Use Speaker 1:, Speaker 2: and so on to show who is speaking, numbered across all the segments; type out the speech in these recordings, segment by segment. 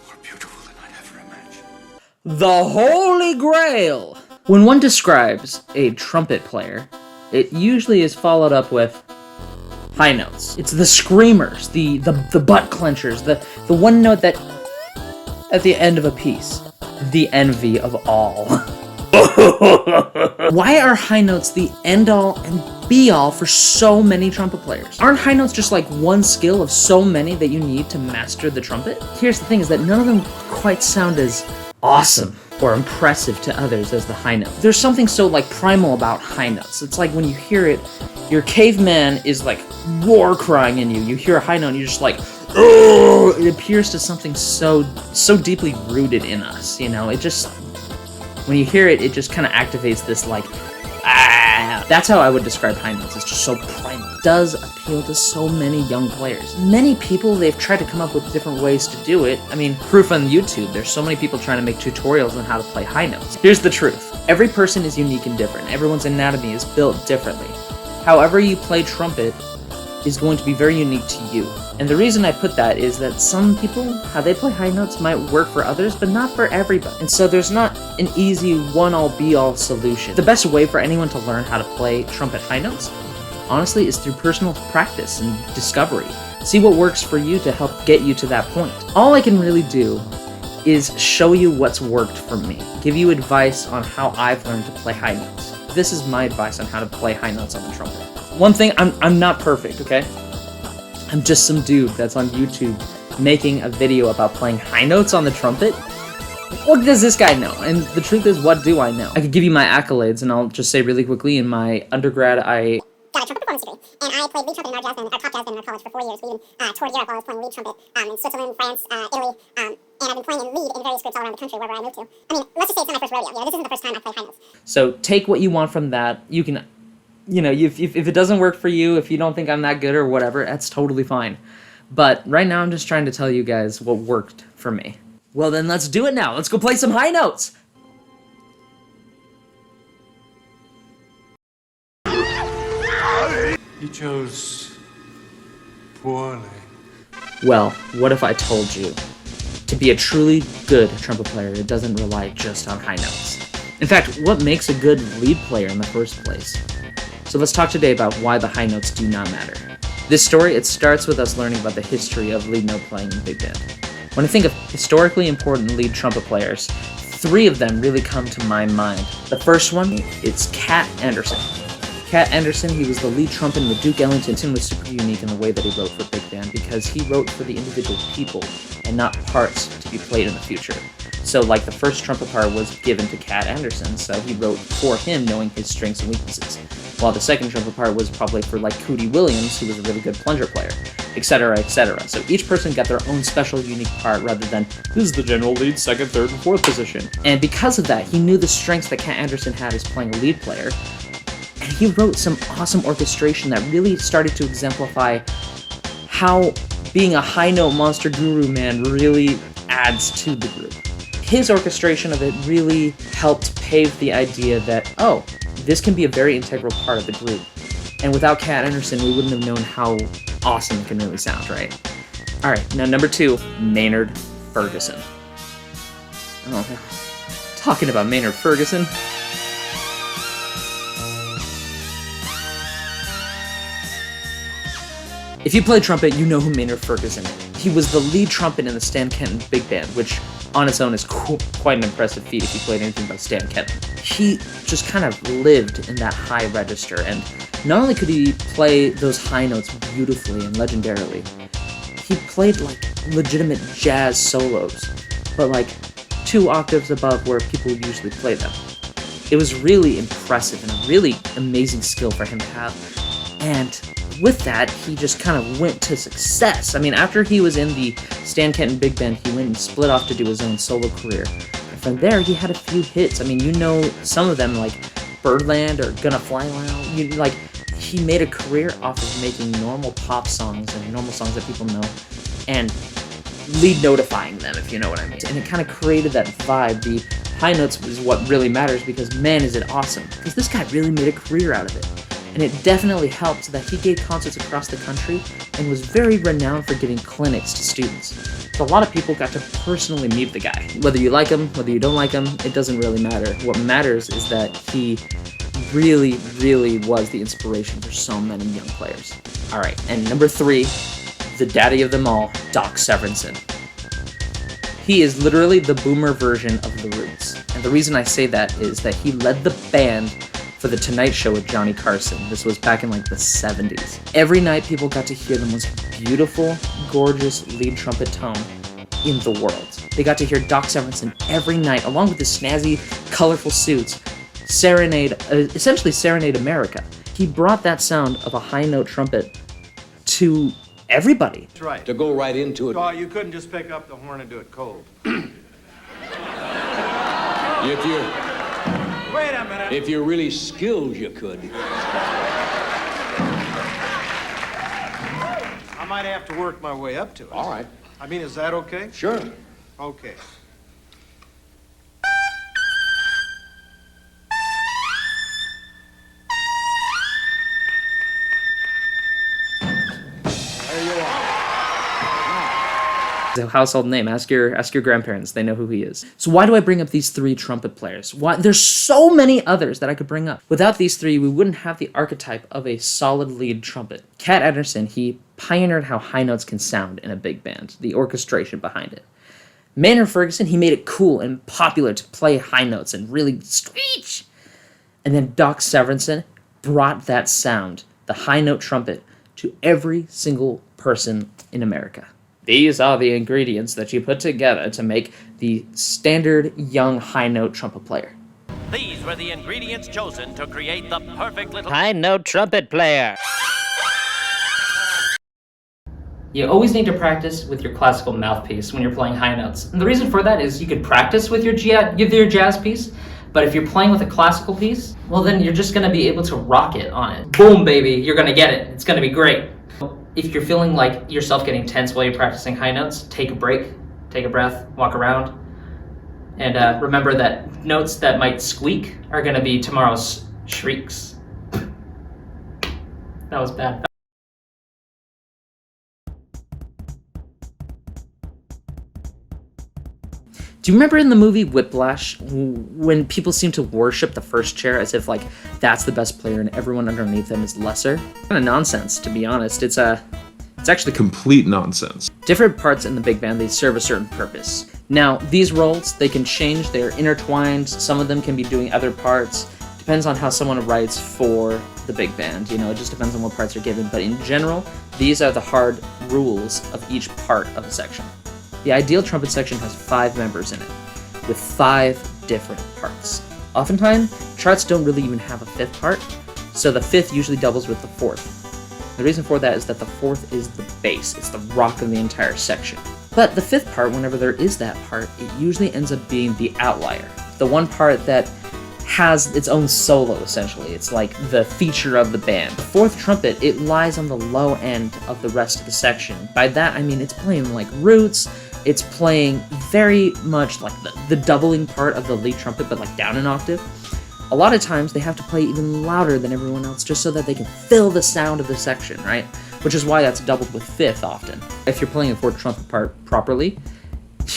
Speaker 1: More beautiful than I'd ever imagined.
Speaker 2: The Holy Grail! When one describes a trumpet player, it usually is followed up with high notes. It's the screamers, the butt clenchers, the one note that at the end of a piece. The envy of all. Why are high notes the end-all and be-all for so many trumpet players? Aren't high notes just like one skill of so many that you need to master the trumpet? Here's the thing, is that none of them quite sound as awesome or impressive to others as the high note. There's something so like primal about high notes. It's like when you hear it, your caveman is like war crying in you. You hear a high note and you're just like, oh! It appears to something so deeply rooted in us, you know? It just, when you hear it, it just kind of activates this like, ah! That's how I would describe high notes. It's just so primal. It does appeal to so many young players. Many people, they've tried to come up with different ways to do it. I mean, proof on YouTube. There's so many people trying to make tutorials on how to play high notes. Here's the truth. Every person is unique and different. Everyone's anatomy is built differently. However you play trumpet is going to be very unique to you. And the reason I put that is that some people, how they play high notes might work for others, but not for everybody. And so there's not an easy one-all be-all solution. The best way for anyone to learn how to play trumpet high notes, honestly, is through personal practice and discovery. See what works for you to help get you to that point. All I can really do is show you what's worked for me, give you advice on how I've learned to play high notes. This is my advice on how to play high notes on the trumpet. One thing, I'm not perfect, okay? I'm just some dude that's on YouTube making a video about playing high notes on the trumpet. What does this guy know? And the truth is, what do I know? I could give you my accolades, and I'll just say really quickly, in my undergrad, I
Speaker 3: got a trumpet performance degree, and I played lead trumpet in our jazz band, our top jazz band in our college for 4 years. We even toured Europe while I was playing lead trumpet in Switzerland, France, Italy, and I've been playing in lead in various groups all around the country wherever I moved to. I mean, let's just say it's not my first rodeo. You know, this isn't the first time I played high notes.
Speaker 2: So take what you want from that. You can, you know, if it doesn't work for you, if you don't think I'm that good or whatever, that's totally fine. But right now I'm just trying to tell you guys what worked for me. Well then, let's do it now. Let's go play some high notes.
Speaker 1: You chose poorly.
Speaker 2: Well, what if I told you? To be a truly good trumpet player, it doesn't rely just on high notes. In fact, what makes a good lead player in the first place? So let's talk today about why the high notes do not matter. This story, it starts with us learning about the history of lead note playing in big band. When I think of historically important lead trumpet players, 3 of them really come to my mind. The first one, it's Cat Anderson. Cat Anderson, he was the lead trumpet with Duke Ellington, was super unique in the way that he wrote for big band because he wrote for the individual people and not parts to be played in the future. So like the first trumpet part was given to Cat Anderson, so he wrote for him knowing his strengths and weaknesses. While the second trumpet part was probably for like Cootie Williams, who was a really good plunger player, etc., etc. So each person got their own special unique part rather than, this is the general lead, second, third, and fourth position. And because of that, he knew the strengths that Cat Anderson had as playing a lead player, and he wrote some awesome orchestration that really started to exemplify how being a high note monster guru man really adds to the group. His orchestration of it really helped pave the idea that, oh, this can be a very integral part of the group. And without Cat Anderson, we wouldn't have known how awesome it can really sound, right? Alright, now number 2, Maynard Ferguson. Oh, talking about Maynard Ferguson. If you play trumpet, you know who Maynard Ferguson is. He was the lead trumpet in the Stan Kenton Big Band, which on its own is quite an impressive feat if you played anything by Stan Kenton. He just kind of lived in that high register, and not only could he play those high notes beautifully and legendarily, he played like legitimate jazz solos, but like 2 octaves above where people usually play them. It was really impressive and a really amazing skill for him to have. And with that, he just kind of went to success. I mean, after he was in the Stan Kenton Big Band, he went and split off to do his own solo career. And from there, he had a few hits. I mean, you know some of them, like Birdland or Gonna Fly Loud. He made a career off of making normal pop songs and normal songs that people know, and lead notifying them, if you know what I mean. And it kind of created that vibe. The high notes is what really matters because, man, is it awesome. Because this guy really made a career out of it. and it definitely helped that he gave concerts across the country and was very renowned for giving clinics to students. So a lot of people got to personally meet the guy. Whether you like him, whether you don't like him, it doesn't really matter. What matters is that he really, really was the inspiration for so many young players. All right, and number 3, the daddy of them all, Doc Severinsen. He is literally the boomer version of the Roots. And the reason I say that is that he led the band for The Tonight Show with Johnny Carson. This was back in like the 70s. Every night people got to hear the most beautiful, gorgeous lead trumpet tone in the world. They got to hear Doc Severinsen every night, along with his snazzy, colorful suits, essentially serenade America. He brought that sound of a high note trumpet to everybody.
Speaker 4: That's right.
Speaker 5: To go right into it.
Speaker 4: Oh, you couldn't just pick up the horn and do it cold. Wait a minute.
Speaker 5: If you're really skilled, you could.
Speaker 4: I might have to work my way up to it.
Speaker 5: All right.
Speaker 4: I mean, is that okay?
Speaker 5: Sure.
Speaker 4: Okay.
Speaker 2: A household name. Ask your grandparents. They know who he is. So why do I bring up these 3 trumpet players? Why? There's so many others that I could bring up. Without these 3, we wouldn't have the archetype of a solid lead trumpet. Cat Ederson, he pioneered how high notes can sound in a big band, the orchestration behind it. Maynard Ferguson, he made it cool and popular to play high notes and really screech. And then Doc Severinsen brought that sound, the high note trumpet, to every single person in America. These are the ingredients that you put together to make the standard young high note trumpet player.
Speaker 6: These were the ingredients chosen to create the perfect little
Speaker 2: High note trumpet player. You always need to practice with your classical mouthpiece when you're playing high notes. And the reason for that is you could practice with your jazz piece, but if you're playing with a classical piece, well then you're just gonna be able to rock it on it. Boom, baby, you're gonna get it. It's gonna be great. If you're feeling like yourself getting tense while you're practicing high notes, take a break, take a breath, walk around, and remember that notes that might squeak are gonna be tomorrow's shrieks. That was bad. Do you remember in the movie Whiplash when people seem to worship the first chair as if like that's the best player and everyone underneath them is lesser? Kind of nonsense, to be honest. It's actually
Speaker 7: complete nonsense.
Speaker 2: Different parts in the big band, they serve a certain purpose. Now, these roles, they can change, they're intertwined, some of them can be doing other parts. Depends on how someone writes for the big band, you know, it just depends on what parts are given. But in general, these are the hard rules of each part of a section. The ideal trumpet section has 5 members in it, with 5 different parts. Oftentimes, charts don't really even have a 5th part, so the 5th usually doubles with the 4th. The reason for that is that the 4th is the bass, it's the rock of the entire section. But the 5th part, whenever there is that part, it usually ends up being the outlier. The one part that has its own solo, essentially. It's like the feature of the band. The 4th trumpet, it lies on the low end of the rest of the section. By that, I mean it's playing like roots, it's playing very much like the doubling part of the lead trumpet, but like down an octave. A lot of times they have to play even louder than everyone else just so that they can fill the sound of the section, right? Which is why that's doubled with 5th often. If you're playing a 4th trumpet part properly,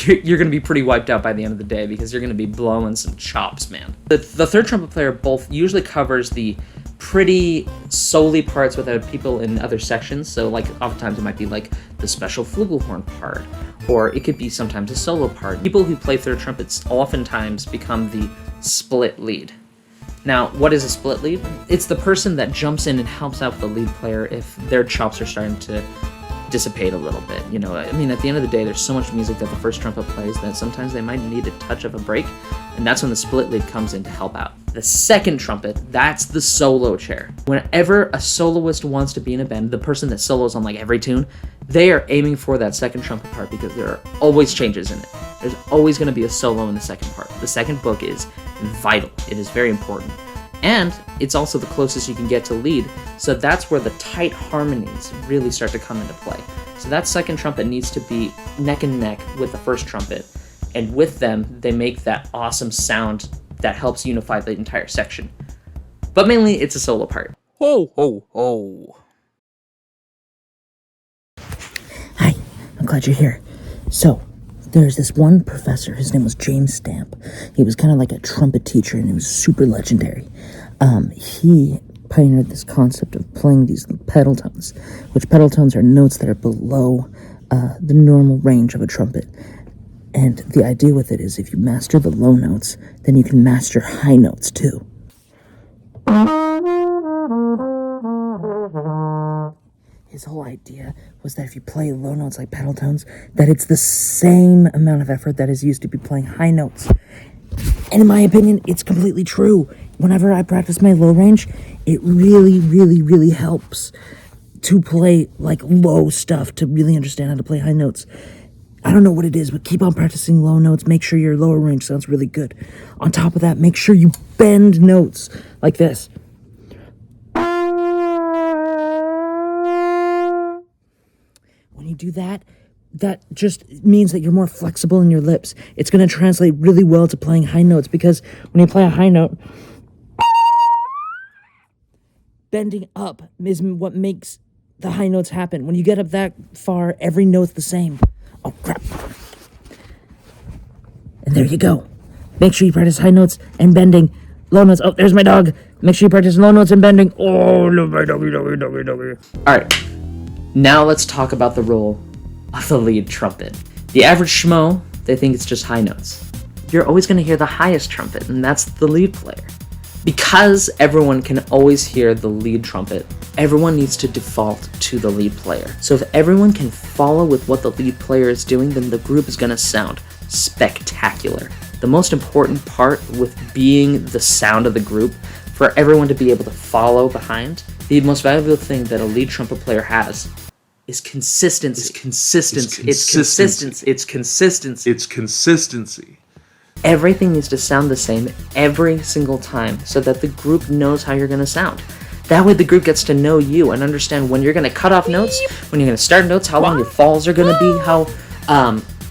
Speaker 2: you're going to be pretty wiped out by the end of the day because you're going to be blowing some chops, man. The 3rd trumpet player both usually covers the pretty solely parts without people in other sections. So like oftentimes it might be like the special flugelhorn part, or it could be sometimes a solo part. People who play 3rd trumpets oftentimes become the split lead. Now, what is a split lead? It's the person that jumps in and helps out the lead player if their chops are starting to dissipate a little bit. You know, I mean, at the end of the day, there's so much music that the 1st trumpet plays that sometimes they might need a touch of a break, and that's when the split lead comes in to help out. The 2nd trumpet, that's the solo chair. Whenever a soloist wants to be in a band, the person that solos on like every tune, they are aiming for that 2nd trumpet part because there are always changes in it. There's always going to be a solo in the 2nd part. The 2nd book is vital. It is very important. And it's also the closest you can get to lead, so that's where the tight harmonies really start to come into play. So that 2nd trumpet needs to be neck and neck with the 1st trumpet, and with them, they make that awesome sound that helps unify the entire section. But mainly, it's a solo part.
Speaker 7: Ho, ho, ho.
Speaker 2: Hi, I'm glad you're here. So, there's this one professor, his name was James Stamp. He was kind of like a trumpet teacher, and he was super legendary. He pioneered this concept of playing these pedal tones, which pedal tones are notes that are below the normal range of a trumpet. And the idea with it is if you master the low notes, then you can master high notes too. His whole idea was that if you play low notes like pedal tones, that it's the same amount of effort that is used to be playing high notes. And in my opinion, it's completely true. Whenever I practice my low range, it really, really, really helps to play like low stuff, to really understand how to play high notes. I don't know what it is, but keep on practicing low notes. Make sure your lower range sounds really good. On top of that, make sure you bend notes like this. When you do that, that just means that you're more flexible in your lips. It's going to translate really well to playing high notes, because when you play a high note, bending up is what makes the high notes happen. When you get up that far, every note's the same. Oh, crap. And there you go. Make sure you practice high notes and bending. Low notes. Oh, there's my dog. Make sure you practice low notes and bending. Oh, look, my doggy. Alright. Now let's talk about the role of the lead trumpet. The average schmo, they think it's just high notes. You're always going to hear the highest trumpet, and that's the lead player. Because everyone can always hear the lead trumpet, everyone needs to default to the lead player. So if everyone can follow with what the lead player is doing, then the group is going to sound spectacular. The most important part with being the sound of the group, for everyone to be able to follow behind, the most valuable thing that a lead trumpet player has is consistency. It's consistency. Everything needs to sound the same every single time so that the group knows how you're going to sound. That way the group gets to know you and understand when you're going to cut off notes, when you're going to start notes, how long your falls are going to be, how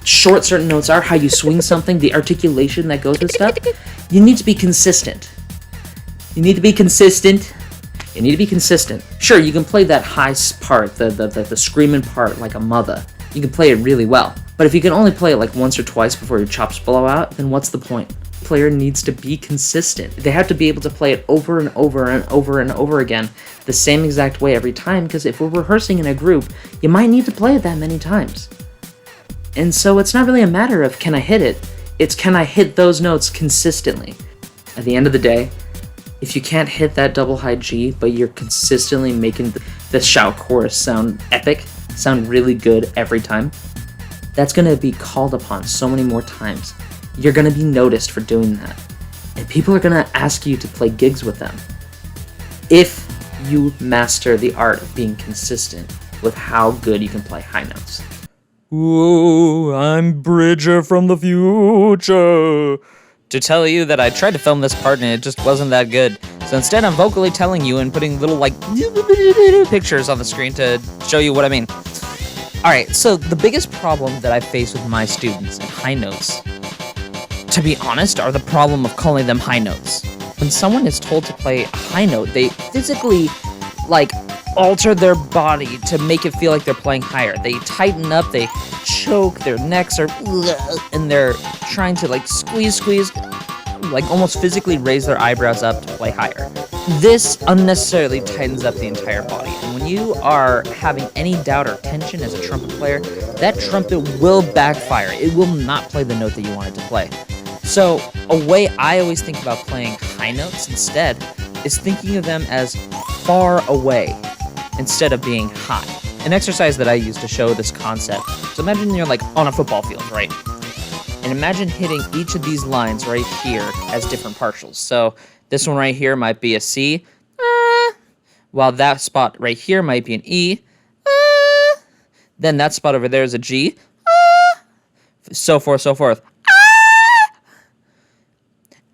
Speaker 2: short certain notes are, how you swing something, the articulation that goes with stuff. You need to be consistent. Sure, you can play that high part, the screaming part like a mother. You can play it really well. But if you can only play it like once or twice before your chops blow out, then what's the point? The player needs to be consistent. They have to be able to play it over and over and over and over again the same exact way every time, because if we're rehearsing in a group, you might need to play it that many times. And so it's not really a matter of can I hit it, it's can I hit those notes consistently. At the end of the day, if you can't hit that double high G, but you're consistently making the shout chorus sound epic, sound really good every time, that's going to be called upon so many more times. You're going to be noticed for doing that. And people are going to ask you to play gigs with them. If you master the art of being consistent with how good you can play high notes.
Speaker 7: Ooh, I'm Bridger from the future. To tell you that I tried to film this part and it just wasn't that good. So instead I'm vocally telling you and putting little like pictures on the screen to show you what I mean. Alright, so the biggest problem that I face with my students in high notes, to be honest, are the problem of calling them high notes. When someone is told to play a high note, they physically, like, alter their body to make it feel like they're playing higher. They tighten up, they choke, their necks are, and they're trying to, like, squeeze, like, almost physically raise their eyebrows up to play higher. This unnecessarily tightens up the entire body, and when you are having any doubt or tension as a trumpet player, that trumpet will backfire. It will not play the note that you want it to play. So, a way I always think about playing high notes instead is thinking of them as far away instead of being high. An exercise that I use to show this concept, so imagine you're like on a football field, right? And imagine hitting each of these lines right here as different partials. So this one right here might be a C, while that spot right here might be an E, then that spot over there is a G, so forth, so forth.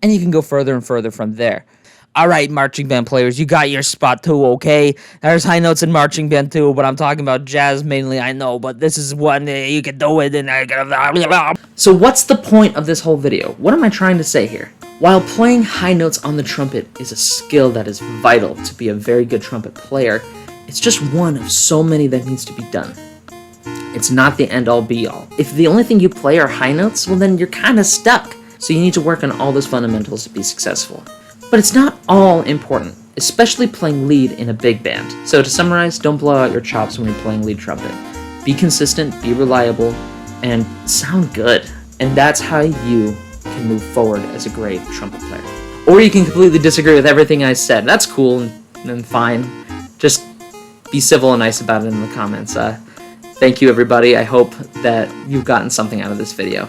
Speaker 7: And you can go further and further from there. All right, marching band players, you got your spot too, okay? There's high notes in marching band too, but I'm talking about jazz mainly, I know, but this is one you can do it, and I gotta...
Speaker 2: So what's the point of this whole video? What am I trying to say here? While playing high notes on the trumpet is a skill that is vital to be a very good trumpet player, it's just one of so many that needs to be done. It's not the end-all be-all. If the only thing you play are high notes, well then you're kind of stuck. So you need to work on all those fundamentals to be successful. But it's not all important, especially playing lead in a big band. So to summarize, don't blow out your chops when you're playing lead trumpet. Be consistent, be reliable, and sound good. And that's how you can move forward as a great trumpet player. Or you can completely disagree with everything I said. That's cool and fine. Just be civil and nice about it in the comments. Thank you, everybody. I hope that you've gotten something out of this video.